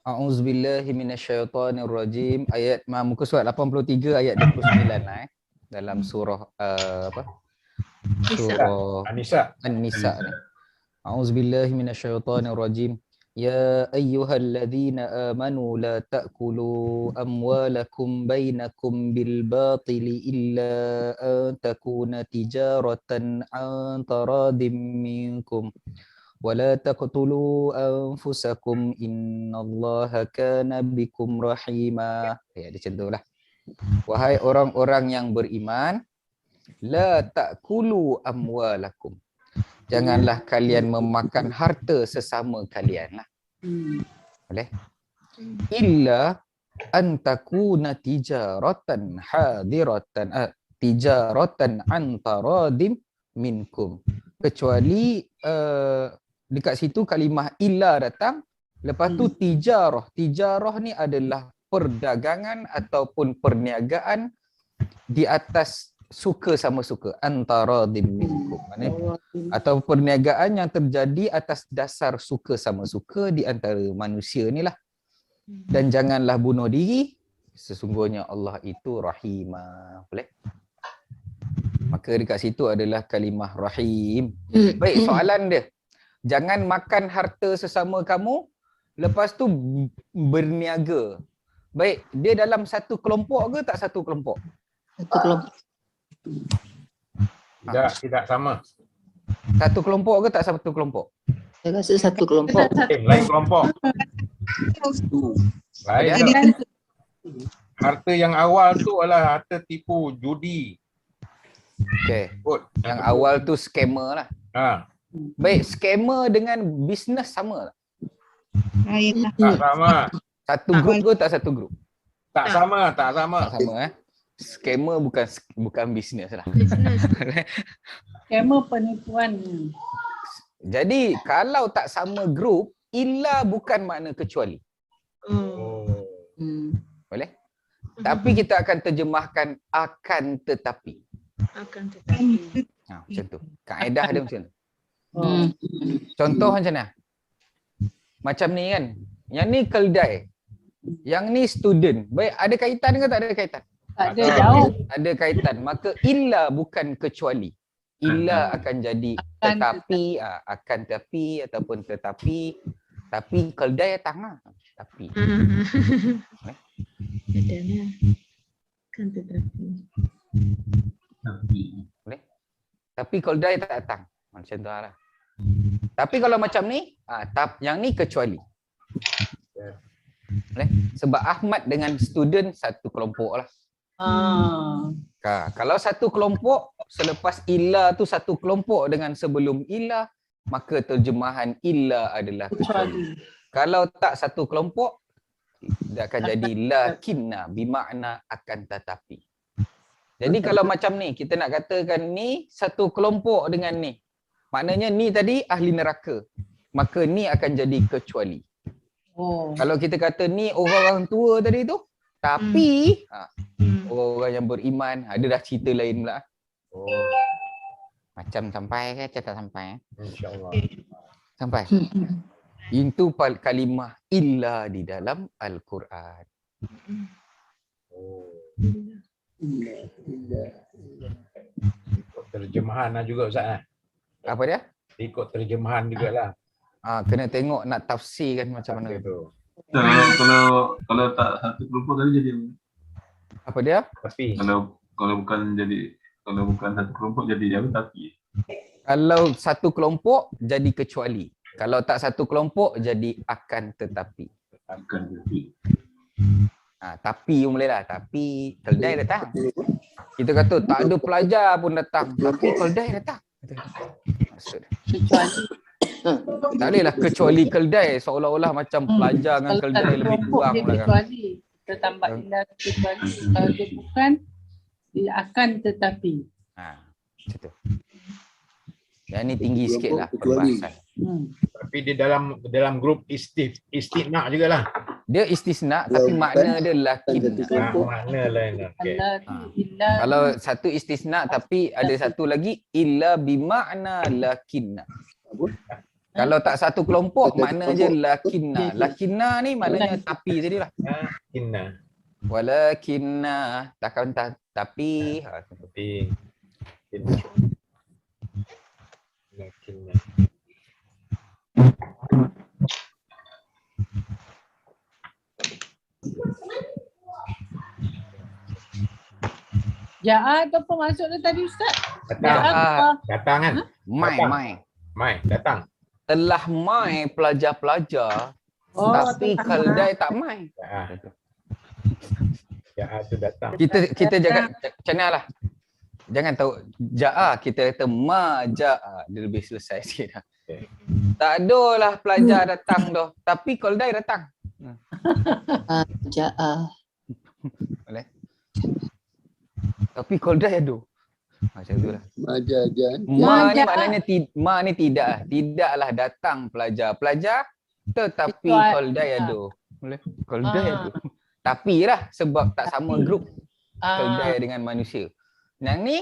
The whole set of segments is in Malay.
A'udzubillahi minasyaitonirrajim. Ayat muka surat 83 ayat 29 lah dalam surah apa? Surah An-Nisa. An-Nisa ni. A'udzubillahi minasyaitonirrajim. Ya ayyuhalladzina amanu la ta'kulu amwalakum bainakum bil batili illa an takuna tijaratan an taradim minkum. ولا تقتلوا أنفسكم إن الله كان بكم رحيما. Ya, macam itulah. Wahai orang-orang yang beriman, la ta'kulu amwalakum. Janganlah kalian memakan harta sesama kalian lah. Boleh? Illa an takuna tijaratan hadiratan tijaratan an taradim minkum. Kecuali dekat situ kalimah illa datang, lepas tu tijarah. Tijarah ni adalah perdagangan ataupun perniagaan di atas suka sama suka, antara minkum. Maknanya atau perniagaan yang terjadi atas dasar suka sama suka di antara manusia ni lah. Dan janganlah bunuh diri, sesungguhnya Allah itu rahimah. Boleh? Maka dekat situ adalah kalimah rahim. Baik, soalan dia. Jangan makan harta sesama kamu, lepas tu berniaga. Baik, dia dalam satu kelompok ke tak satu kelompok? Satu kelompok. Tidak sama. Satu kelompok ke tak satu kelompok? Saya rasa satu kelompok. Lain kelompok. Lain. Harta yang awal tu adalah harta tipu judi. Okey. Yang awal tu scammer lah. Baik, scammer dengan bisnes sama tak? Tak sama. Satu grup ke tak satu grup? Tak sama. Tak sama Scammer bukan bisnes lah. Scammer penipuan. Jadi kalau tak sama grup, illa bukan makna kecuali. Boleh? Tapi kita akan terjemahkan akan tetapi. Macam tu. Kaedah dia macam tu. Contoh macam mana? Macam ni kan. Yang ni keldai. Yang ni student. Baik, ada kaitan ke tak ada kaitan? Tak ada, jauh. Ada kaitan. Maka illa bukan kecuali. Illa akan jadi tetapi, akan tetapi ataupun tetapi. Tapi keldai datang lah. Tapi. Kan tetapi. Boleh? Tapi keldai tak datang. Macam tu lah. Tapi kalau macam ni, yang ni kecuali. Boleh? Sebab Ahmad dengan student satu kelompok lah. Kalau satu kelompok, selepas illa tu satu kelompok dengan sebelum illa, maka terjemahan illa adalah kecuali. Kalau tak satu kelompok, dia akan jadi lakinna, bermakna akan tetapi. Jadi kalau macam ni, kita nak katakan ni satu kelompok dengan ni. Maknanya ni tadi ahli neraka. Maka ni akan jadi kecuali. Kalau kita kata ni orang-orang tua tadi tu, tapi orang-orang yang beriman, ada dah cerita lain pula. Macam sampai ke? Tak sampai? InsyaAllah. Sampai? Itu kalimah illa di dalam Al-Quran. Ikut terjemahan lah juga Ustaz. Apa dia? Ikut terjemahan jugalah. Kena tengok nak tafsir kan macam mana tu. Kalau tak satu kelompok tadi jadi apa dia? Tapi kalau bukan satu kelompok jadi apa tapi. Kalau satu kelompok jadi kecuali. Kalau tak satu kelompok jadi akan tetapi. Akan tetapi. Tapi boleh lah. Tapi keldai datang. Kita kata tak ada pelajar pun datang. Tapi keldai datang. Maksud Kecuali. Tak boleh lah kecuali keldai. Seolah-olah macam pelajar dengan keldai lebih kurang lah kan. Kecuali. Kita tambah ilah kecuali. Kalau dia bukan, dia akan tetapi. Macam tu. Yang ni tinggi sikit lah perbahasan. Tapi dia dalam grup istisna jugalah. Dia istisna tapi makna dia lakin. Makna lain. Okay. Kalau satu istisna tapi ada satu lagi illa bimakna lakinna. Kalau tak satu kelompok, Satu makna je kelompok. lakinna. Lakinna ni maknanya tapi tadi lah. Kinna. Walakinna, takkan tapi. Tapi kinna. Kinna. Ja'a tu apa maksud dia tadi Ustaz? Datang. Ja'a apa? Datang kan? Mai. Mai, datang. Telah mai pelajar-pelajar, Oh, tapi telah keldai tak mai. Tu datang. Kita jangan macam mana lah. Jangan tahu ja'a, kita kata ma ja'a, dia lebih selesai sikit dah. Okay. Tak adalah pelajar datang dah, tapi keldai datang. Ja'a. Boleh? Tapi keldai ada. Macam tu lah. Majajan. Ma ni Ja'a. maknanya ma ni tidak lah. Tidaklah datang pelajar tetapi Itu keldai ada. Boleh? Keldai Ah. ada. Tapi lah sebab tak sama Tapi. grup keldai dengan manusia. Yang ni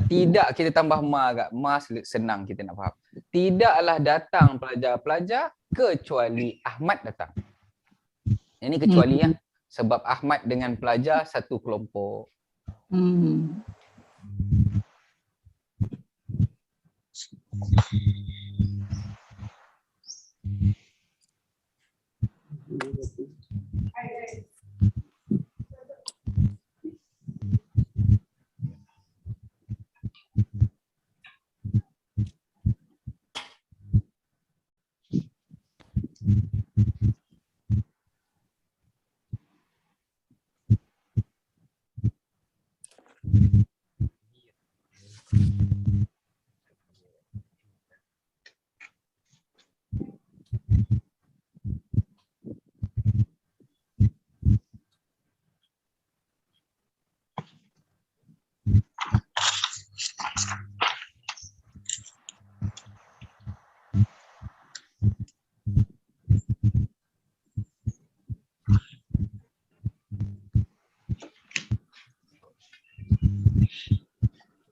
tidak kita tambah ma agak. Ma senang kita nak faham. Tidaklah datang pelajar-pelajar kecuali Ahmad datang. Ini kecuali ya. Sebab Ahmad dengan pelajar satu kelompok.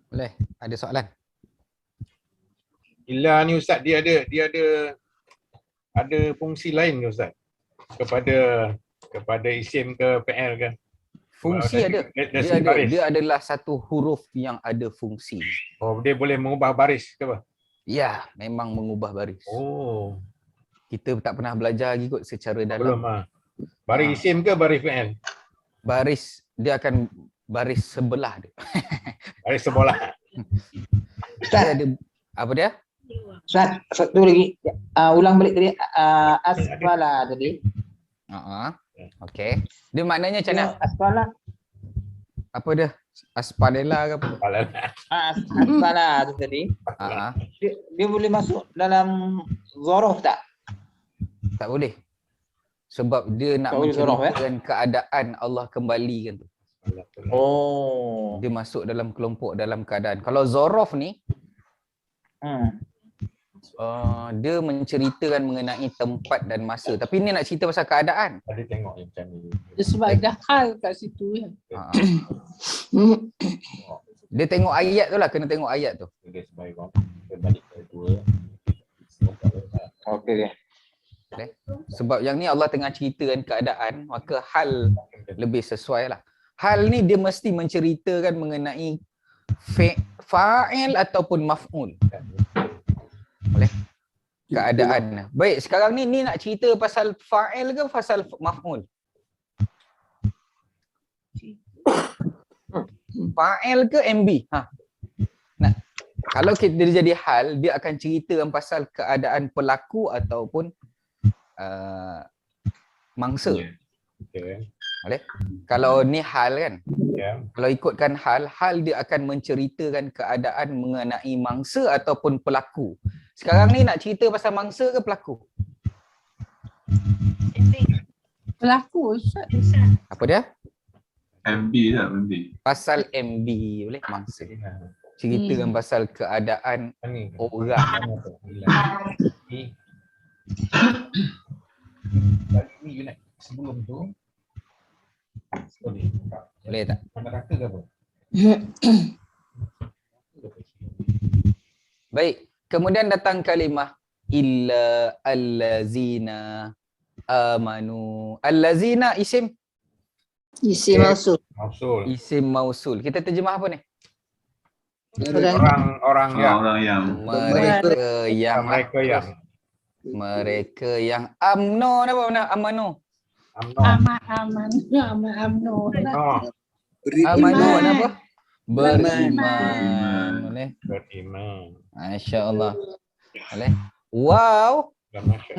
Boleh? Ada soalan? Illa ni Ustaz dia ada fungsi lain ke Ustaz? Kepada isim ke PL ke? Fungsi ada. Dia adalah satu huruf yang ada fungsi. Oh, dia boleh mengubah baris ke apa? Ya, memang mengubah baris. Oh, Kita tak pernah belajar lagi kot secara belum dalam. ah. Baris isim ke baris PL? Baris, dia akan baris sebelah dia. Baris sebelah. Dia ada, apa dia? Ustaz, satu lagi. Ulang balik tadi. Asfala tadi. Okey. Dia maknanya macam mana? Asfala. Apa dia? Aspadela ke apa? Asfala tu tadi. Dia boleh masuk dalam zorof tak? Tak boleh. Sebab dia nak Tak boleh zorof, menceritakan keadaan Allah kembalikan tu. Oh. Dia masuk dalam kelompok dalam keadaan. Kalau zorof ni, dia menceritakan mengenai tempat dan masa. Tapi ni nak cerita pasal keadaan. Ada tengok yang macam ni. Dia sebab ada hal kat situ ya. Dia tengok ayat tu lah. Kena tengok ayat tu. Dia sebaik orang. Dia balik ke dua. Okey. Sebab yang ni Allah tengah ceritakan keadaan, maka hal lebih sesuai lah. Hal ni dia mesti menceritakan mengenai fa'il ataupun maf'ul. Boleh? Keadaan. Baik, sekarang ni nak cerita pasal fa'il ke pasal maf'ul? Fa'il ke MB? Nah, kalau dia jadi hal, dia akan ceritakan pasal keadaan pelaku ataupun mangsa. Okay. Boleh? Kalau ni hal kan? Ya. Kalau ikutkan hal dia akan menceritakan keadaan mengenai mangsa ataupun pelaku. Sekarang ni nak cerita pasal mangsa ke pelaku? Pelaku Ustaz. Apa dia? MB tak MB. Pasal MB, boleh? Mangsa. Ceritakan pasal keadaan Ni. orang. Ni you nak sebelum tu. Boleh tak? Neraka ke apa? Baik. Kemudian datang kalimah illa allazina amanu. Allazina isim Isi maksud. Mausul. isim mausul. Kita terjemah apa ni? Orang yang. Orang-orang yang Mereka yang Mereka yang. mereka yang amno apa mana? Amanu. Amno. Amno. Oh, Amanu Beriman. apa? Beriman. Beriman. Boleh? beriman. Masya-Allah. Boleh? Wow. Dan masya.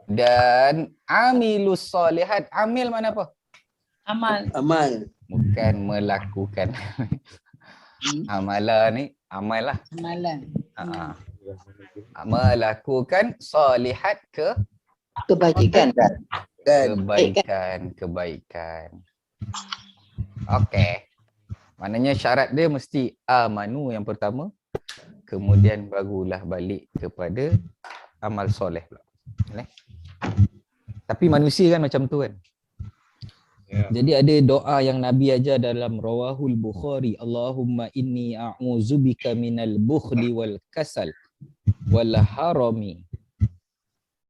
Dan amilus solihat. Amil mana apa? Amal. Bukan melakukan. Amala ni amal lah. Amalan. Melakukan solihat Kebajikan. kebaikan. Okey. Maknanya syarat dia mesti amanu yang pertama, kemudian barulah balik kepada amal soleh pula. Boleh? Tapi manusia kan macam tu kan. Ya. Jadi ada doa yang Nabi ajar dalam Rawahul Bukhari, Allahumma inni a'udzubika minal bukhli wal kasal wal harami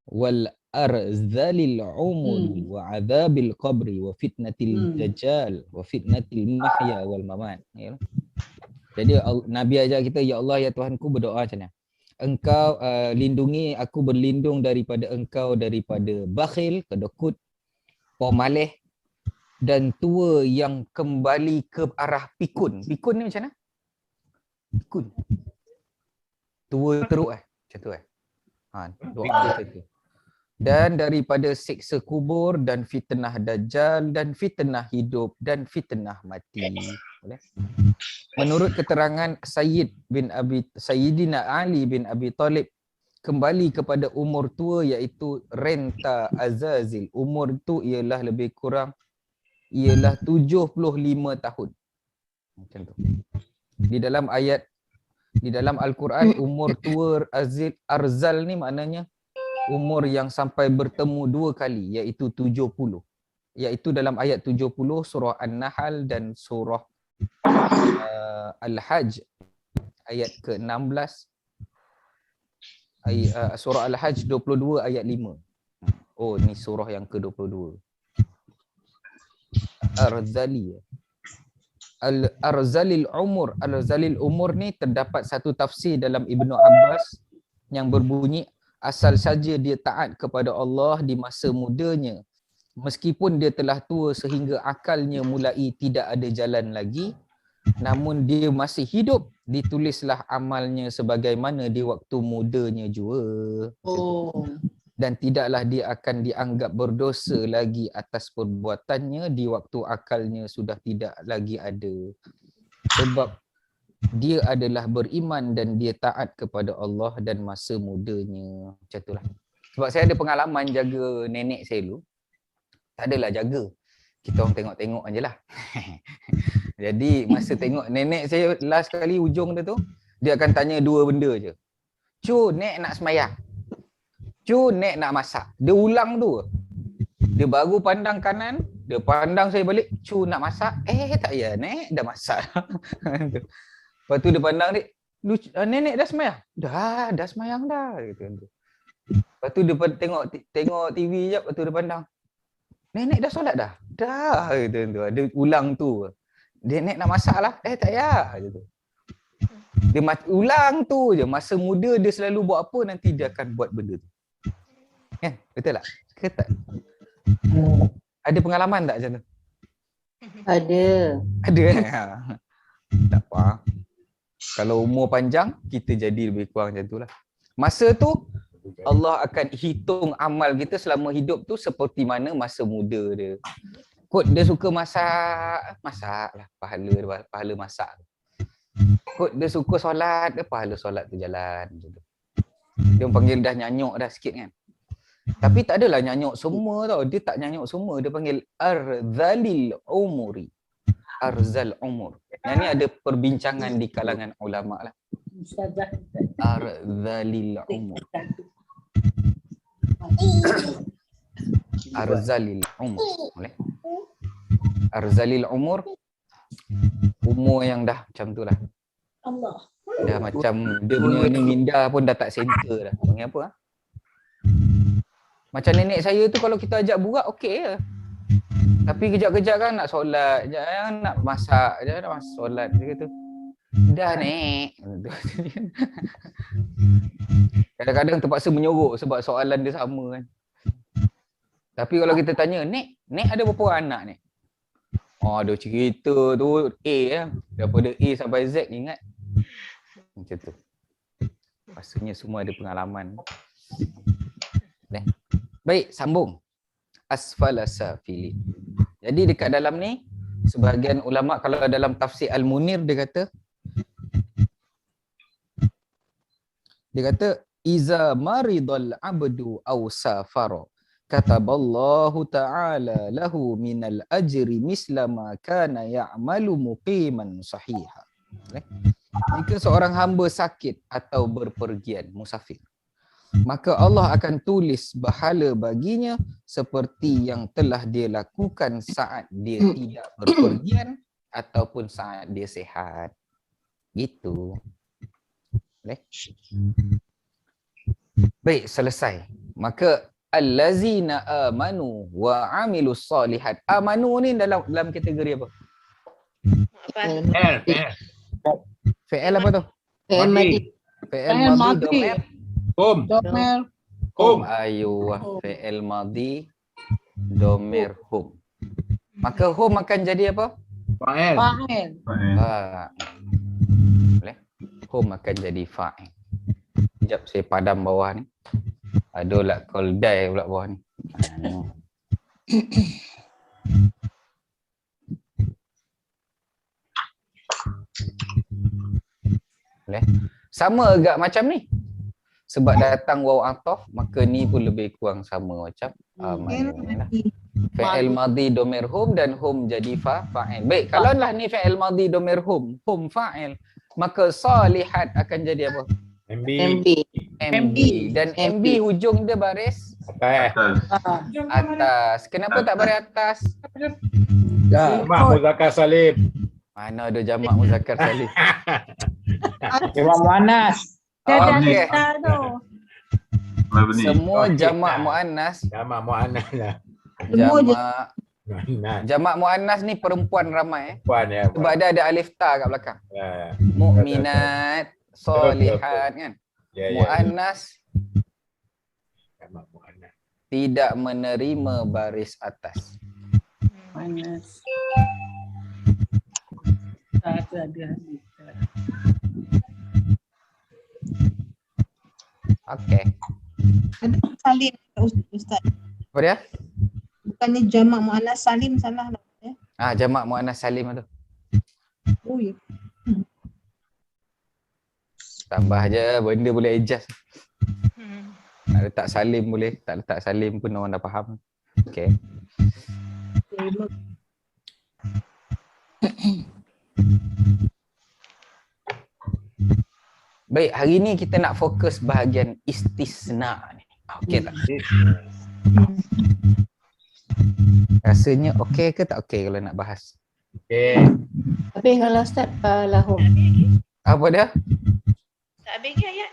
wal arzalil umuri wa adzabil qabri wa fitnatil dajjal wa fitnatil mahya wal mamat. Ya. Jadi Nabi ajar kita, ya Allah ya Tuhanku, berdoa macam ni. Engkau lindungi aku, berlindung daripada engkau daripada bakhil, kedekut, pemalih dan tua yang kembali ke arah pikun. Pikun ni macam mana? Pikun. Tua teruk macam tu doa macam tu. Dan daripada siksa kubur dan fitnah dajjal dan fitnah hidup dan fitnah mati. Boleh? Menurut keterangan Sayyidina Ali bin Abi Talib, kembali kepada umur tua iaitu renta azazil. Umur tu ialah lebih kurang 75 tahun. Macam tu. Di dalam Al-Quran, umur tua arzal ni maknanya umur yang sampai bertemu 2 kali, iaitu 70. Iaitu dalam ayat 70 surah An-Nahl dan surah Al-Hajj ayat ke-16. Surah Al-Hajj 22 ayat 5. Oh, ni surah yang ke-22. Arzalil umur. Arzalil umur ni terdapat satu tafsir dalam Ibnu Abbas yang berbunyi, asal saja dia taat kepada Allah di masa mudanya, meskipun dia telah tua sehingga akalnya mulai tidak ada jalan lagi, namun dia masih hidup, ditulislah amalnya sebagaimana di waktu mudanya jua. Dan tidaklah dia akan dianggap berdosa lagi atas perbuatannya di waktu akalnya sudah tidak lagi ada. Sebab dia adalah beriman dan dia taat kepada Allah dan masa mudanya. Macam itulah. Sebab saya ada pengalaman jaga nenek saya dulu. Tak adalah jaga. Kita orang tengok-tengok je lah. Jadi masa tengok nenek saya last kali ujung dia tu, dia akan tanya 2 benda je. Cu, nek nak semayang. Cu, nek nak masak. Dia ulang tu. Dia baru pandang kanan, dia pandang saya balik, cu nak masak. Tak ya, nek dah masak. Lepas tu dia pandang ni, nenek dah semayang? Dah semayang dah. Gitu. Lepas tu dia tengok TV jap, lepas tu dia pandang. Nenek dah solat dah? Dah. Gitu. Dia ulang tu. Dia nek nak masak lah. Tak ya. Gitu. Dia ulang tu je. Masa muda dia selalu buat apa, nanti dia akan buat benda tu. Kan? Betul tak? Ke tak? Ada pengalaman tak macam tu? Ada. Ada kan? Tak apa. Kalau umur panjang, kita jadi lebih kurang macam tu lah. Masa tu, Allah akan hitung amal kita selama hidup tu seperti mana masa muda dia. Kot dia suka masak, masak lah. Pahala masak. Kot dia suka solat, pahala solat tu jalan. Dia panggil dah nyanyuk dah sikit kan. Tapi tak adalah nyanyuk semua tau. Dia tak nyanyuk semua. Dia panggil arzalil umuri. Arzal umur. Yang ni ada perbincangan di kalangan ulama lah. Arzalil umur. Arzalil umur. Boleh? Arzalil umur. Umur yang dah macam tu lah. Dah macam dia punya ni minda pun dah tak center dah. Panggil apa ah? Macam nenek saya tu kalau kita ajak buat okey je. Tapi kejap-kejap kan nak solat, kejap kan nak masak, kejap nak masak solat dia kata. Dah nek. Kadang-kadang terpaksa menyorok sebab soalan dia sama kan. Tapi kalau kita tanya, Nek ada berapa orang anak Nek? Oh, ada cerita tu A lah. Daripada A sampai Z ingat. Macam tu. Maksudnya semua ada pengalaman. Baik, sambung. Asfala safilin. Jadi dekat dalam ni, sebahagian ulama kalau dalam tafsir Al-Munir dia kata iza maridal abdu aw safara kataballahu ta'ala lahu minal ajri misla ma kana ya'malu muqiman sahiha. Jika seorang hamba sakit atau berpergian musafir, maka Allah akan tulis pahala baginya seperti yang telah dia lakukan saat dia tidak berpergian ataupun saat dia sihat. Gitu. Baik, selesai. Maka allazina amanu wa amilus solihat. Amanu ni dalam kategori apa? Fi'il apa tu? Fi'il madi. Fi'il Fi'il madi madi. domer. Domer. Ayuh, fi'il madi domer hum. Maka hum akan jadi apa? Fa'il. Fa'il. Boleh? Hum akan jadi fa'il. Sekejap saya padam bawah ni. Ada lah koldai pula bawah ni. Boleh? Sama agak macam ni. Sebab datang waw ataf, maka ni pun lebih kurang sama macam amanah. Fi'il madhi domir hum dan hum jadi fa'il. Baik, kalau lah ni fi'il madhi domir hum fa'il, maka salihat akan jadi apa? MB. MB. Dan MB hujung dia baris Atas. atas. Kenapa tak baris atas? Jamak muzakkar salim. Mana ada jamak muzakkar salim? Jamak muannas. Okey. Apa ni? Semua Okey. jamak muannas, Jamak muannas lah. Muannas. jamak muannas ni perempuan ramai Puan ya. sebab dia ada alif ta kat belakang. Ya. Mukminat, solihat kan. Ya. Muannas Jamak muannas. tidak menerima baris atas. Panas. Tak ada. Okey. Ada salim Ustaz. Apa dia? Bukannya jamak muannas salim salah lah. Jamak muannas salim tu. Oh ya. Tambah je benda boleh adjust. Nak letak salim boleh, tak letak salim pun orang dah faham. Okey. Baik, hari ni kita nak fokus bahagian istisna ni. Okey tak? Rasanya okey ke tak okey kalau nak bahas? Okey. Habis kalau Ustaz lahum. Apa dia? Tak habis ayat.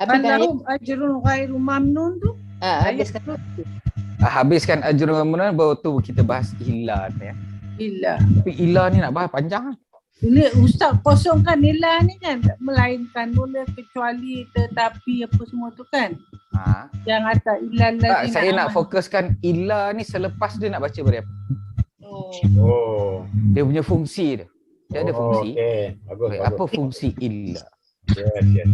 Habis kan ayat. Lahum ajrun ghairu mamnun tu. Habiskan. Habiskan ajrun mamnun baru tu kita bahas ilah ni ya. Ilah. Tapi ilah ni nak bahas panjang ah. Ini Ustaz kosongkan ilah ni kan. Melainkan boleh kecuali tetapi apa semua tu kan. Yang atas ilah Tak, lagi. saya nak fokuskan ilah ni selepas dia nak baca beri apa. Oh. Dia punya fungsi dia. Dia ada fungsi. Okey. Bagus. Baik, bagus. apa fungsi ilah? Yes.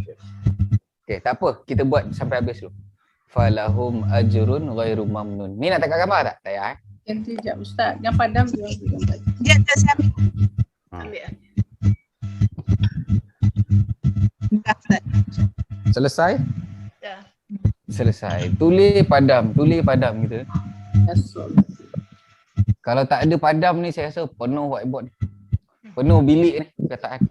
Okey, tak apa. Kita buat sampai habis dulu. Falahum ajrun ghairu mamnun. Ni nak tangkap gambar tak? Tak payah. Nanti sekejap Ustaz. Yang padam dia gambar. Dia tak sampai. Ambil. Dah Ustaz. Selesai? Dah. Selesai. Tulis padam kita. Kalau tak ada padam ni saya rasa penuh whiteboard ni. Penuh bilik ni perkataan.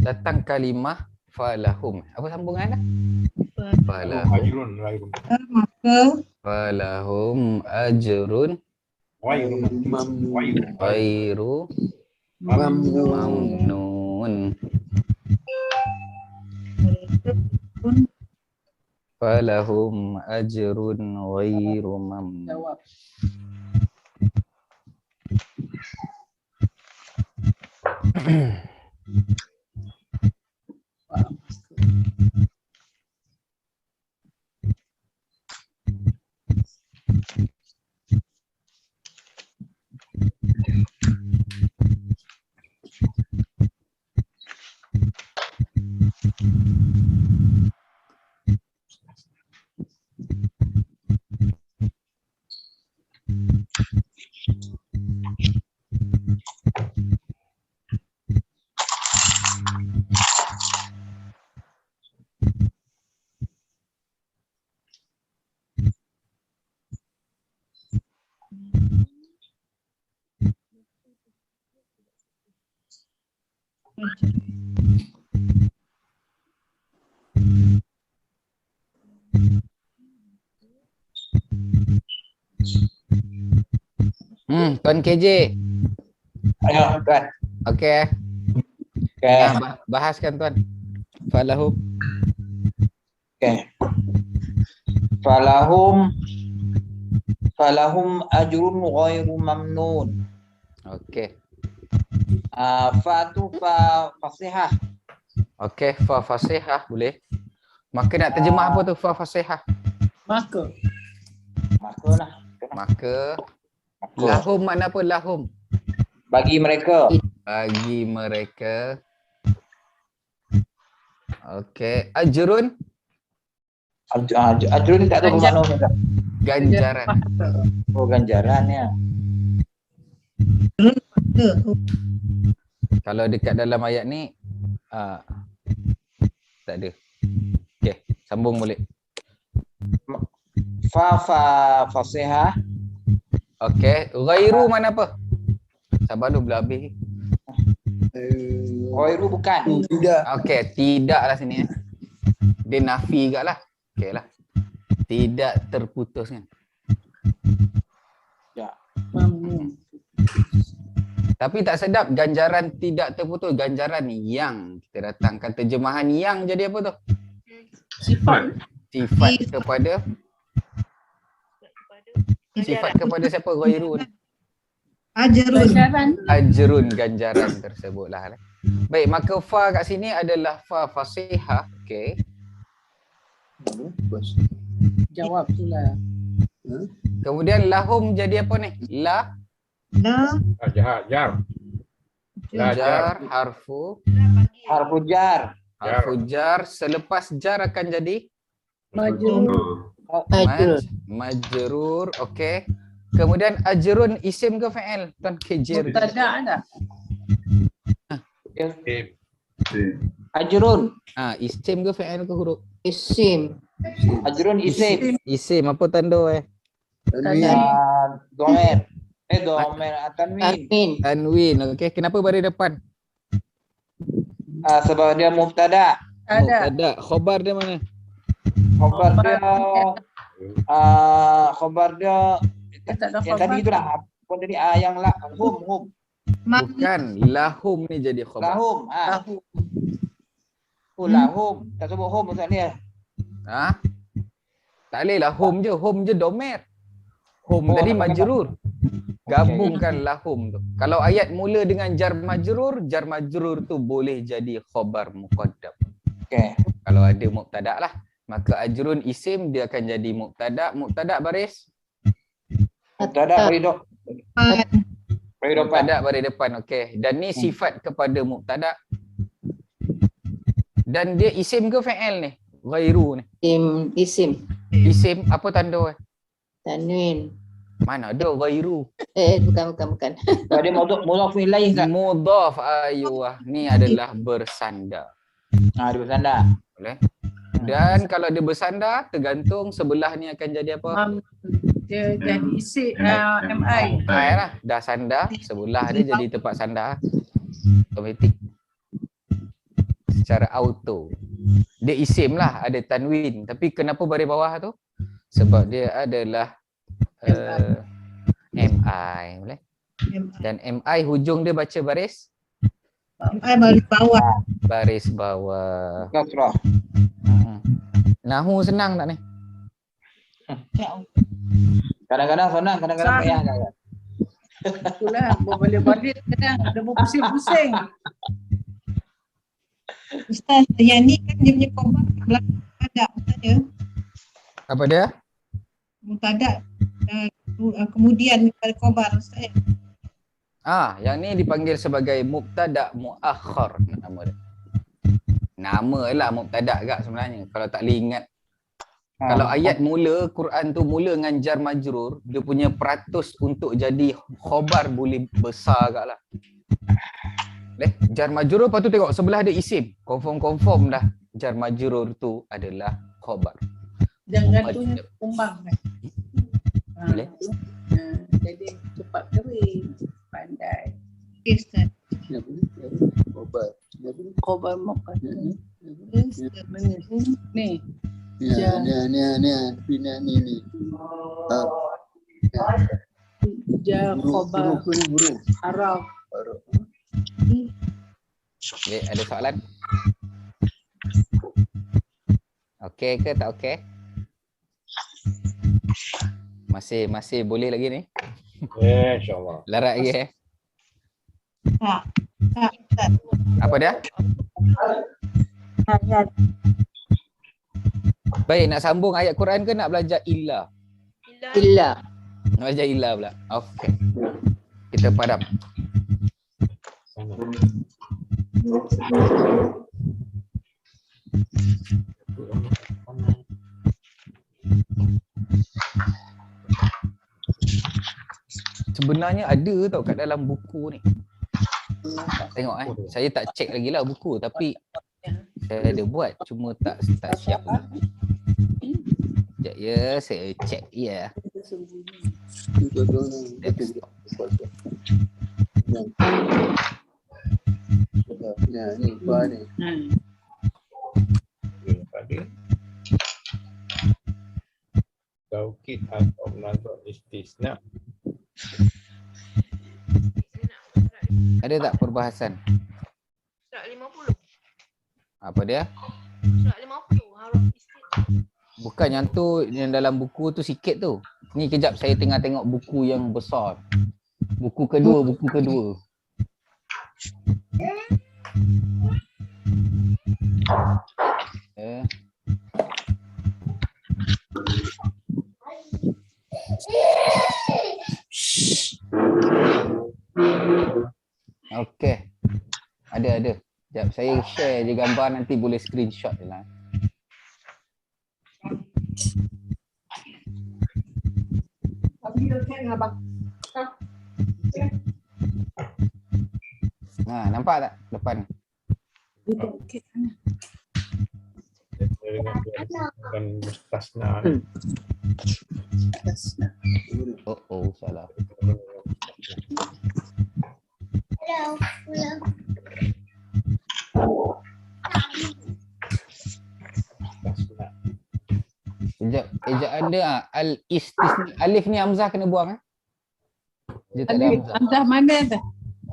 datang kalimah falahum. Apa sambungan dah? Falahum. Ajrun, ghairun. Maka Falahum ajrun Ghairun. Ghairun. ghairu mamnun. Falahum ajrun ghairu mamnun. Jawab. Tuan KJ. Ayo, Tuan. Okey. Okey. Bahaskan tuan. Falahum. Okey. Falahum ajrun ghairu mamnun. Okey. Fa tu fa fasihah. Okey, fa fasihah boleh. Maka nak terjemah apa tu fa fasihah? Maka. Maka lah. Maka Maka. lahum makna apa lahum? Bagi mereka. Bagi mereka. Okey, ajrun Ajrun ni tak tahu bermakna apa. ganjaran. Oh, ganjaran ya. Kalau dekat dalam ayat ni tak ada. Okey, sambung boleh. Fa fasihah. Okey, ghairu mana apa? Sabar dulu belum habis. Ghairu bukan. Okey, tidaklah sini. Dia nafi gaklah. Okeylah. Tidak terputus kan. Ya. Mamnun. Tapi tak sedap ganjaran tidak terputus, ganjaran yang. Kita datangkan terjemahan yang jadi apa tu? Sifat. Sifat kepada siapa? Ghairu ni. Ajrun. Ganjaran. Ajrun ganjaran tersebutlah. Baik, maka fa kat sini adalah fa fasihah. Okey. Jawab tu lah. Kemudian lahum jadi apa ni? La La Jar. La jar. jar harfu Harfu jar. jar selepas jar akan jadi Majrur. majrur. Okey. Kemudian ajrun isim ke fa'il? Tuan KJ. Mubtada ada. Ajrun. Isim ke fa'il ke huruf? Isim. Ajrun isim. Isim apa tanda Domer. Domer tanwin. Amin. Tanwin. Okey, kenapa baris depan? Sebab dia mubtada. Ada. Mubtada. Khabar dia mana? Khabar dia Tak ada yang tadi itulah. Apa tadi yang la hum. Bukan. Lahum ni jadi khabar. Lahum. Tahu. Lahum. Tak sebut hum maksudnya. Tak boleh lah. Hum je domer. Hum tadi majrur. Gabungkan lahum tu. Kalau ayat mula dengan jar majrur tu boleh jadi khabar muqaddam. Okey. Kalau ada mubtada lah. Maka ajrun isim dia akan jadi mubtada. Mubtada baris? Mubtada beri depan. Mubtada baris depan. Okey. Dan ni sifat kepada mubtada. Dan dia isim ke fa'il ni? Ghairu ni. Isim. Isim apa tanda? Tanwin. Mana ada ghairu? Bukan. Dia mudhaf ilaih kan? Mudhaf ayuah. Ni adalah bersandar. Dia bersandar. Boleh? Dan kalau dia bersandar, tergantung sebelah ni akan jadi apa? Dia jadi isi MI. Lah. Dah sandar, sebelah dia jadi tempat sandar. Otomatik. secara auto. Dia isim lah, ada tanwin. Tapi kenapa baris bawah tu? Sebab dia adalah MI. Boleh? Dan MI hujung dia baca baris? MI baris bawah. Baris bawah. Kasrah. Nahu senang tak ni? Kadang-kadang senang, kadang-kadang payah. Itulah, berbalik-balik kadang. Dah berpusing-pusing. Ustaz, yang ni kan dia punya khabar kat belakang mubtada Ustaz ya. Apa dia? Mubtada kemudian pada khabar Ustaz ya. Yang ni dipanggil sebagai mubtada muakhar nama dia. Nama lah mubtada agak sebenarnya kalau tak boleh ingat. Kalau ayat mula Quran tu mula dengan jar majrur, dia punya peratus untuk jadi khabar boleh besar agaklah. Jar majrur, lepas tu tengok sebelah ada isim. Confirm dah jar majrur tu adalah khabar. Jangan tu kumbang kan. Boleh? Jadi cepat kering. Pandai. Okey Ustaz. Khabar muqaddam. Mana ni? Ni. Ja khabar araf. Okay, ada soalan? Okey ke tak okey? Masih boleh lagi ni? InsyaAllah. Larat lagi Tak Ustaz. Apa dia? Ayat. Baik, nak sambung ayat Quran ke nak belajar illa? Illa. Nak belajar illa pula. Okey. Kita padam. Sebenarnya ada tau kat dalam buku ni. Tengok saya tak check lagi lah buku tapi saya ada buat cuma tak siap lah. Sekejap ya, saya check ya. Ni bar ni. Pada taukid atau nazar istisna. Ada tak perbahasan? Surat 50. Apa dia? Surat 50. Haruf istisna. Bukan yang tu, yang dalam buku tu sikit tu. Ni kejap saya tengah tengok buku yang besar. Buku kedua. Okey. Ada. Sekejap saya share je gambar nanti boleh screenshot je lah. Nampak tak depan? Dengan mustasna. Salah. Sekejap, ejaan dia al-istisna. Alif ni Hamzah kena buang Dia tak ada Hamzah. Hamzah mana tu?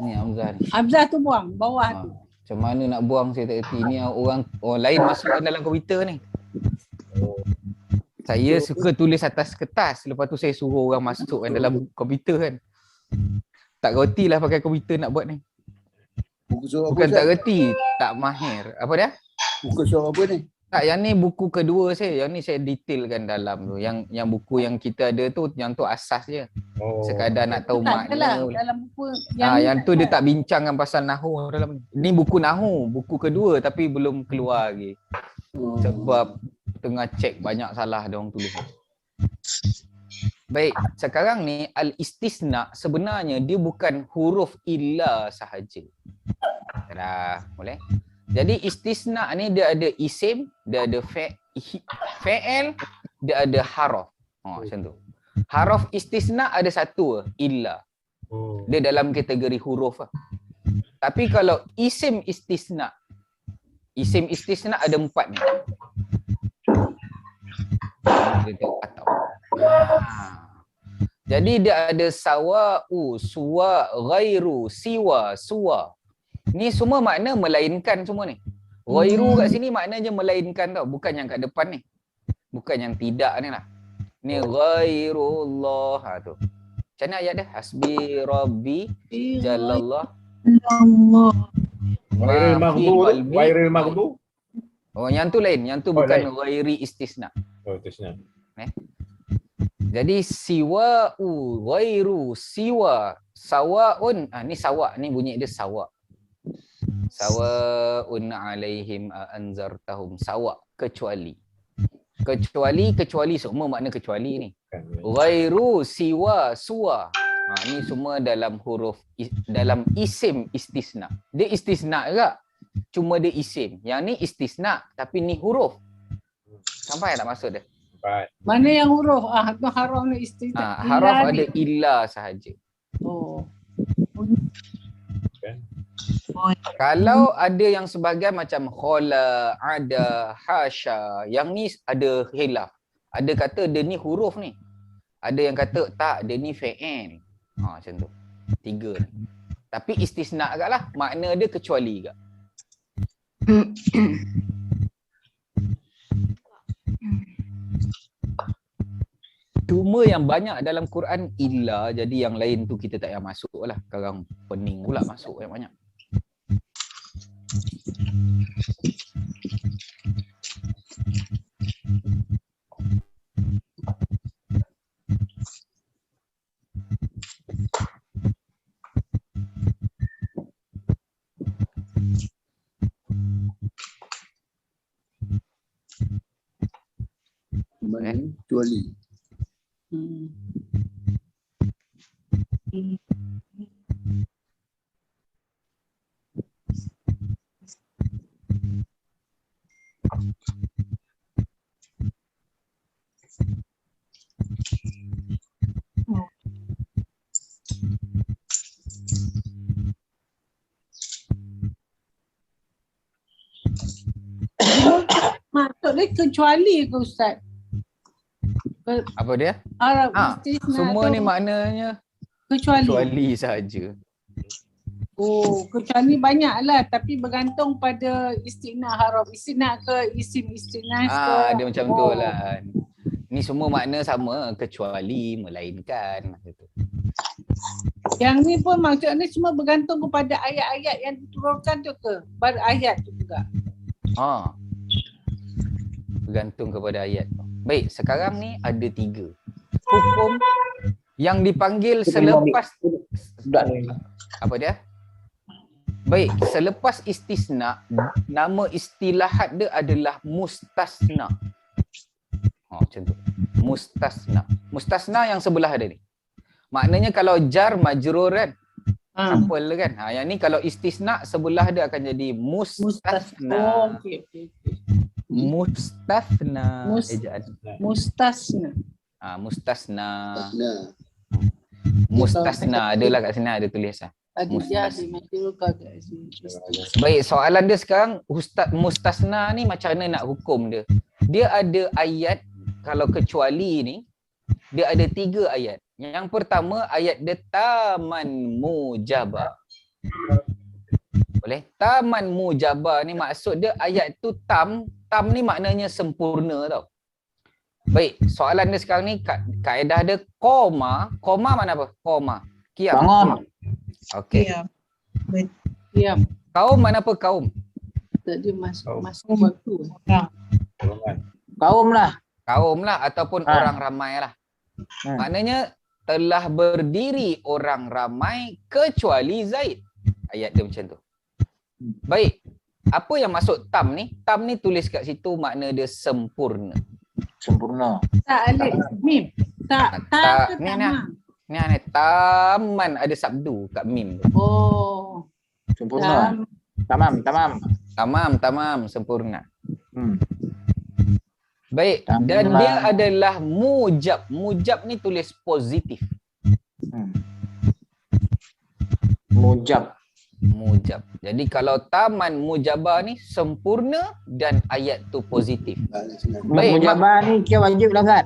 Ni Hamzah ni. Hamzah tu buang bawah tu. Macam mana nak buang saya tak erti. Ni orang lain masukkan dalam komputer ni. Saya suka tulis atas kertas, lepas tu saya suruh orang masukkan dalam komputer kan. Tak reti lah pakai komputer nak buat ni. Bukan tak reti, tak mahir. Apa dia? Buku surah apa ni? Tak, yang ni buku kedua saya. Yang ni saya detailkan dalam tu. Yang buku yang kita ada tu, yang tu asas je. Sekadar nak tahu makna. Dalam buku yang tu dia tak bincangkan pasal nahu dalam ni. Ni buku nahu, buku kedua tapi belum keluar lagi. Sebab tengah cek banyak salah dia orang tulis. Baik, sekarang ni al-istisna sebenarnya dia bukan huruf illa sahaja. Dah, boleh? Jadi istisna ni dia ada isim, dia ada fi'il, dia ada haraf. Macam tu. Haraf istisna ada satu, illa. Dia dalam kategori huruf lah. Tapi kalau isim istisna, Isim istisna ada 4 ni. Dia tu atau. Jadi dia ada sawa'u, suwa, ghairu, siwa, suwa. Ni semua makna melainkan semua ni. Ghairu kat sini maknanya melainkan tau, bukan yang kat depan ni. Bukan yang tidak ni lah. Ni ghairullah tu. Macam mana ayat dia? Hasbi rabbi jalallah. Allah. Wairil maghdu, qalbi. wairil maghdu. Oh, yang tu lain. Yang tu Oh, bukan lain. ghairi istisna. Oh, terusnya. Jadi siwa'u, ghairu, siwa, sawa'un. Ni sawa' ni bunyi dia sawa'. Sawa'un alaihim anzartahum. Sawa' kecuali. Kecuali semua makna kecuali ni. Ghairu, siwa, suwa. Ni semua dalam huruf dalam isim istisna. Dia istisna juga. Cuma dia isim. Yang ni istisna tapi ni huruf. Sampai tak maksud dia? Baik. Mana yang huruf? Tu haraf ni istisna. Haraf Illa ada ni. illa sahaja. Oh. Kalau ada yang sebahagian macam khala, ada, hasya, yang ni ada khilaf. Ada kata dia ni huruf ni. Ada yang kata tak, dia ni fi'il. Macam tu. 3 ni. Tapi istisna agak lah. Makna dia kecuali agak. Cuma yang banyak dalam Quran illa, jadi yang lain tu kita tak payah masuk lah. Sekarang pening pula masuk yang banyak. Mana kecuali. Maksudnya kecuali ke Ustaz? Apa dia? Harap istisna Semua tu ni maknanya kecuali. kecuali sahaja. Oh, kecuali banyak lah tapi bergantung pada istisna haraf. Istisna ke isim istisna ke. Dia macam tu lah. Ni semua makna sama, kecuali, melainkan. Macam tu. Yang ni pun maksudnya semua bergantung kepada ayat-ayat yang diturunkan tu ke? Pada ayat tu juga. Bergantung kepada ayat. Baik, sekarang ni ada 3 hukum yang dipanggil selepas apa dia? Baik, selepas istisna, nama istilahat dia adalah mustasna. Macam tu. Mustasna. Mustasna yang sebelah ada ni. Maknanya kalau jar majrur kan, sample kan. Yang ni kalau istisna sebelah dia akan jadi mustasna. Okey. Mustasna. Ejaan. Mustasna. Mustasna. Nah, Mustasna. Adalah kat sini ada tulisan. Ada di majrurkan kat sini. Baik, soalan dia sekarang mustasna ni macam mana nak hukum dia? Dia ada ayat, kalau kecuali ni, dia ada 3 ayat. Yang pertama ayat dia taman mujaba. Boleh? Taman mujaba ni maksud dia ayat tu tam ni maknanya sempurna tau. Baik, soalan dia sekarang ni kaedah dia koma mana apa? Koma. Qiyam. Bangun. Okey. Diam. Kaum mana apa kaum? Dia masuk waktu. Kaum lah. Kaum lah ataupun orang ramai lah. Maknanya telah berdiri orang ramai kecuali Zaid. Ayat dia macam tu. Baik. Apa yang masuk tam ni? Tam ni tulis kat situ makna dia sempurna. Sempurna. Tak alif mim. Tak ke ni tamam. Ni taman ada sabdu kat mim tu. Oh. Sempurna. Tamam. Tamam sempurna. Baik, dan Tamam. dia adalah mujab. Mujab ni tulis positif. Mujab. Mujab. Jadi kalau taman mujabah ni sempurna dan ayat tu positif. Baik, Mujabah ni kira wajib lah Ustaz.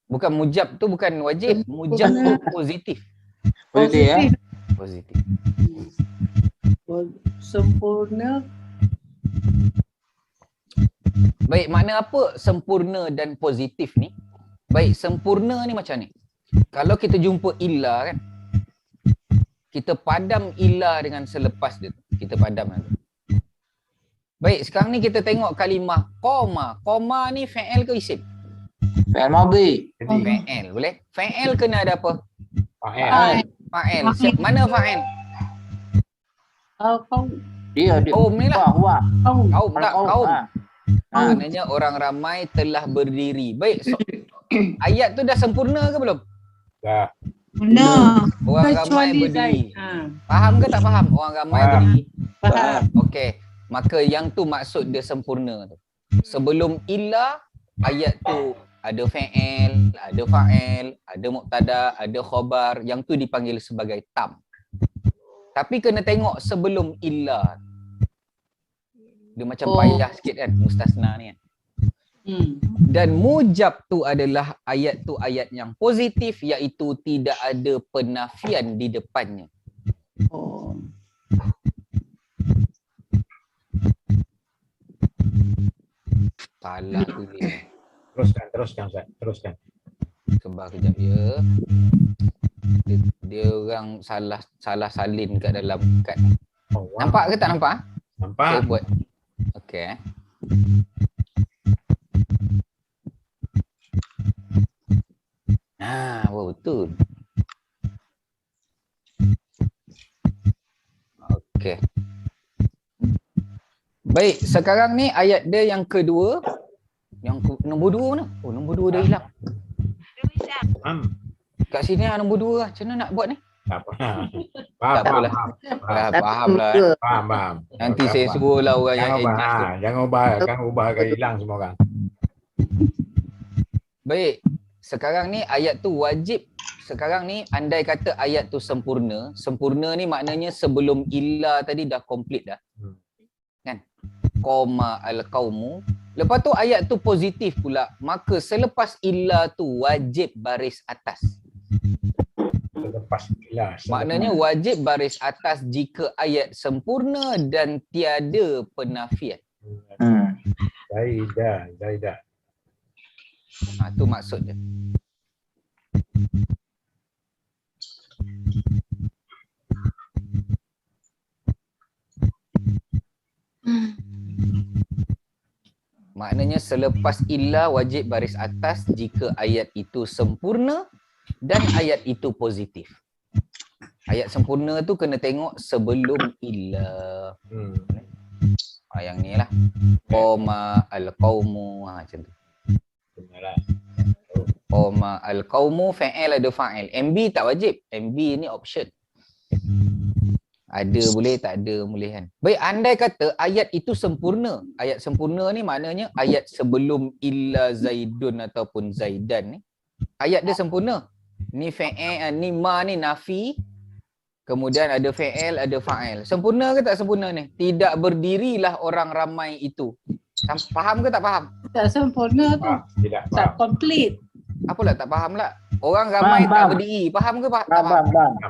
Bukan mujab tu bukan wajib, mujab tu positif. Positif ya. Positif. Sempurna. Baik, makna apa sempurna dan positif ni? Baik, sempurna ni macam ni. Kalau kita jumpa illa kan, kita padam illa dengan selepas dia. Kita padam tu. Baik, sekarang ni kita tengok kalimah qoma. Qoma ni fi'il ke isim? Fi'il madhi. Jadi Fi'il, boleh? Fi'il kena ada apa? fa'il. Fa'il. Mana fa'il? Kau. Dia Kaum ni lah. Huwa. Kau. Kaum, tak kaum. Ha. Maknanya orang ramai telah berdiri. Baik, so, ayat tu dah sempurna ke belum? Dah. No. Orang ramai Kecuali berdiri. Zaid. Faham ke tak faham? Orang ramai Faham. berdiri. Faham. Okey, maka yang tu maksud dia sempurna tu. Sebelum illa, ayat tu ada fi'il, ada fa'il, ada mubtada, ada khabar, yang tu dipanggil sebagai tam. Tapi kena tengok sebelum illa. Dia macam payah sikit kan mustasna ni kan. Dan mujab tu adalah ayat tu ayat yang positif, iaitu tidak ada penafian di depannya. Oh. Salah tu dia. Teruskan Ustaz. Teruskan. Sabar kejap ya. Dia orang salah salin kat dalam kad ni. Oh, wow. Nampak ke tak nampak? Nampak? Saya buat. Okey. Betul. Okey. Baik, sekarang ni ayat dia yang kedua. Nombor 2 mana? Oh, nombor 2 dah hilang. Kat sini nombor 2 lah. Macam mana nak buat ni? Tak faham. Tak apalah. Faham lah. Faham. Nanti saya suruh lah orang yang Jangan ubah, adjust tu. jangan ubah akan hilang semua orang. Baik, sekarang ni ayat tu wajib. Sekarang ni andai kata ayat tu sempurna. Sempurna ni maknanya sebelum illa tadi dah komplit dah. Kan? Qoma al-qaumu. Lepas tu ayat tu positif pula. Maka selepas illa tu wajib baris atas. Lepas illa. Maknanya wajib baris atas jika ayat sempurna dan tiada penafian. Zaidah. Tu maksud dia. Maknanya selepas illa wajib baris atas jika ayat itu sempurna dan ayat itu positif. Ayat sempurna tu kena tengok sebelum illa. Yang ni lah. Qoma al-qaumu. Macam tu. Benarlah. Qoma al-qaumu fa'il ada fa'il. MB tak wajib. MB ni option. Ada boleh, tak ada boleh kan. Baik, andai kata ayat itu sempurna. Ayat sempurna ni maknanya ayat sebelum illa zaidun ataupun zaidan ni. Ayat dia sempurna. Ni fa'il, ni ma ni nafi. Kemudian ada fa'il, ada fa'il. Sempurna ke tak sempurna ni? Tidak berdirilah orang ramai itu. Faham ke tak faham? Tak sempurna tu. Tidak Tak faham. complete. Apalah tak faham lah. Orang ramai tak berdiri. Faham ke tak faham?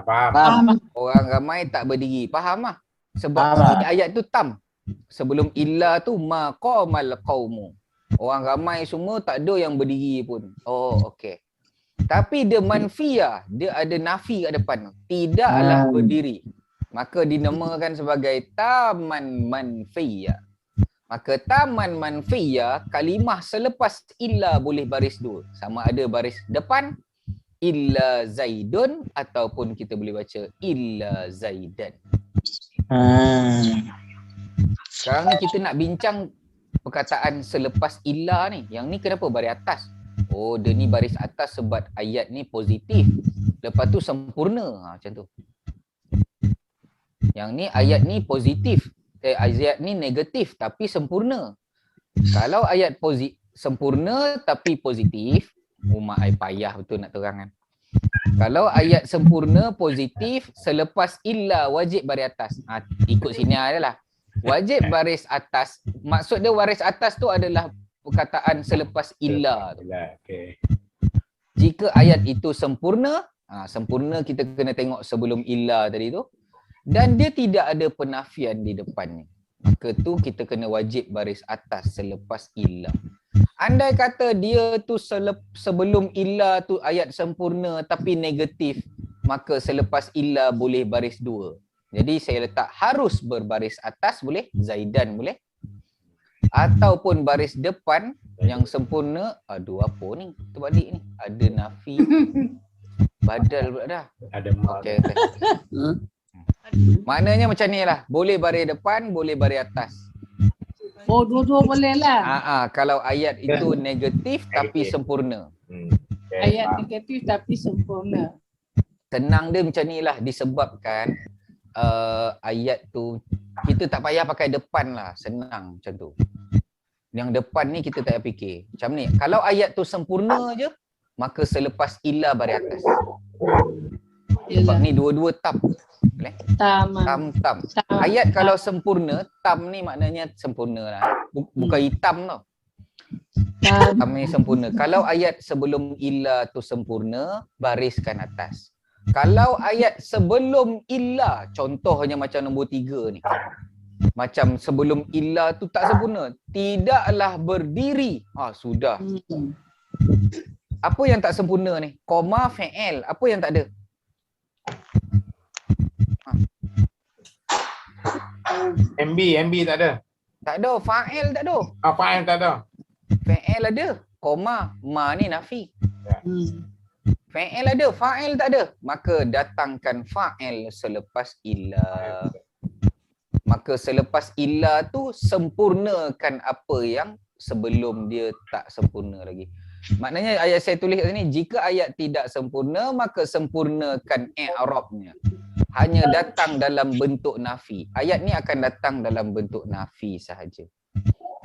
Faham. Orang ramai tak berdiri. Faham lah. Sebab Faham. ayat tu tam. Sebelum illa tu maqamal qaumu. Orang ramai semua tak ada yang berdiri pun. Oh, okey. Tapi dia manfiyah. Dia ada nafi kat depan. Tidaklah berdiri. Maka dinamakan sebagai taman manfiyah. Maka taman manfiyah, kalimah selepas illa boleh baris dua. Sama ada baris depan, illa zaidun, ataupun kita boleh baca illa zaidan. Sekarang ni kita nak bincang perkataan selepas illa ni. Yang ni kenapa baris atas? Oh, dia ni baris atas sebab ayat ni positif. Lepas tu sempurna. Macam tu. Yang ni ayat ni positif. Ayat ni negatif tapi sempurna. Kalau ayat sempurna tapi positif, mak ai payah betul nak terangkan. Kalau ayat sempurna positif, selepas illa wajib baris atas. Ikut sini adalah. Wajib baris atas. Maksud dia baris atas tu adalah perkataan selepas illa tu. Okay. Jika ayat itu sempurna, sempurna kita kena tengok sebelum illa tadi tu, dan dia tidak ada penafian di depannya, maka tu kita kena wajib baris atas selepas illa. Andai kata dia tu sebelum illa tu ayat sempurna tapi negatif, maka selepas illa boleh baris dua. Jadi saya letak harus berbaris atas boleh, Zaidan boleh. Ataupun baris depan yang sempurna, aduh apa ni? Terbalik ni. Ada nafi. Badal pula dah. Ada mak. Okey. Maknanya macam ni lah. Boleh baris depan, boleh baris atas. Oh, dua-dua boleh lah. Kalau ayat itu negatif tapi sempurna. Ayat negatif tapi sempurna. Tenang dia macam ni lah, disebabkan ayat tu kita tak payah pakai depan lah, senang macam tu. Yang depan ni kita tak payah fikir. Macam ni, kalau ayat tu sempurna je, maka selepas illa baris atas. Sebab ni dua-dua tam. Boleh? Tam. Ayat kalau sempurna, tam ni maknanya sempurna lah. Bukan hitam tau. Tam ni sempurna. Kalau ayat sebelum illa tu sempurna, bariskan atas. Kalau ayat sebelum illa, contohnya macam nombor 3 ni. Macam sebelum illa tu tak sempurna, tidaklah berdiri. Sudah. Apa yang tak sempurna ni? Koma, fi'il. Apa yang tak ada? MB tak ada. Tak ada. Fa'il tak ada. Fa'il tak ada. Fi'il ada. Koma, ma ni nafi. Fa'il ada, fa'il tak ada. Maka datangkan fa'il selepas illa. Maka selepas illa tu sempurnakan apa yang sebelum dia tak sempurna lagi. Maknanya ayat saya tulis kat sini, jika ayat tidak sempurna maka sempurnakan i'rabnya. Hanya datang dalam bentuk nafi. Ayat ni akan datang dalam bentuk nafi sahaja.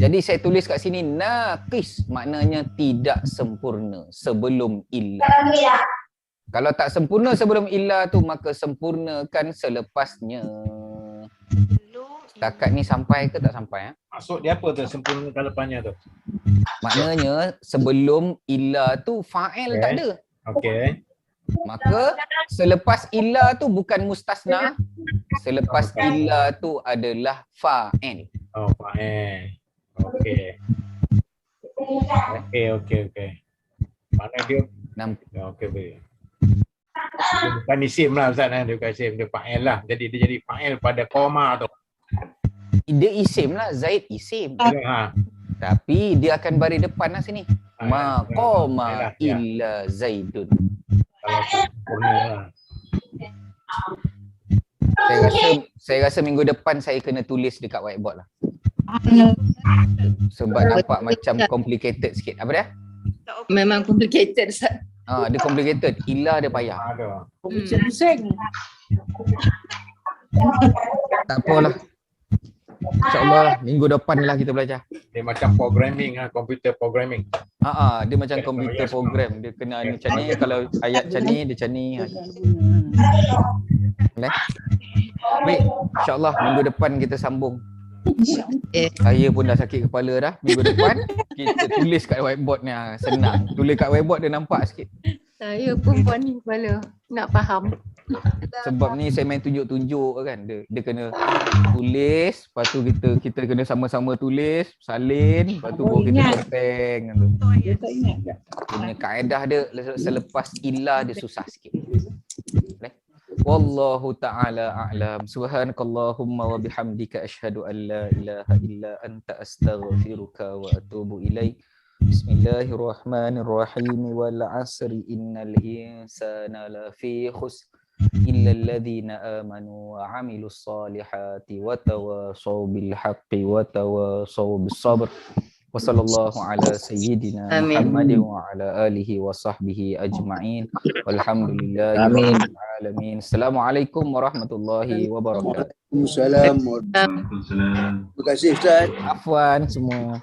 Jadi saya tulis kat sini naqis, maknanya tidak sempurna sebelum illa. Kalau tak sempurna sebelum illa tu maka sempurnakan selepasnya. Setakat ni sampai ke tak sampai? Maksud dia apa tu sempurnakan lepannya tu? Maknanya sebelum illa tu fa'il tak ada. Okey. Maka selepas illa tu bukan mustasna. Selepas illa tu adalah fa'il. Oh, fa'il. Okey. Okey. Mana dia? Okey, baik. Dia bukan isim lah Ustaz, dia bukan isim, dia fa'il lah. Jadi dia jadi fa'il pada koma tu. Dia isim lah, Zaid isim. Tapi dia akan baris depan lah sini. Ma qama illa Zaidun. Kalau sempurna lah. Saya rasa minggu depan saya kena tulis dekat whiteboard lah. Sebab nampak macam complicated sikit. Apa dia? Memang complicated, Ustaz. Dia complicated. Illa dia payah. Pusing-pusing. Tak apalah. InsyaAllah lah. Minggu depan lah kita belajar. Dia macam programming lah, computer programming. Dia macam komputer program. Dia kena macam ni, kalau ayat macam ni, dia macam ni. Baik, insyaAllah minggu depan kita sambung. Saya pun dah sakit kepala dah. Minggu depan kita tulis kat whiteboard ni. Senang. Tulis kat whiteboard dia nampak sikit. Saya pun poning kepala nak faham. Sebab ni saya main tunjuk-tunjuk kan. Dia kena tulis, lepas tu kita kena sama-sama tulis, salin, lepas tu baru kita conteng kan tu. Punya kaedah dia selepas illa dia susah sikit. Wallahu ta'ala a'lam. Subhanakallahumma wa bihamdika asyhadu an la ilaha illa anta astaghfiruka wa atubu ilaik. Bismillahirrahmanirrahim. Wal 'asri innal insana lafi khusr illa alladhina amanu wa 'amilus solihati wa tawasaw bil haqqi wa tawasaw bis sabr. Wa sallallahu ala sayyidina Muhammadin wa ala alihi wa sahbihi ajma'in. Walhamdulillahi rabbil alamin. Assalamualaikum warahmatullahi wabarakatuh. Waalaikumsalam. Terima kasih Ustaz. Afwan semua.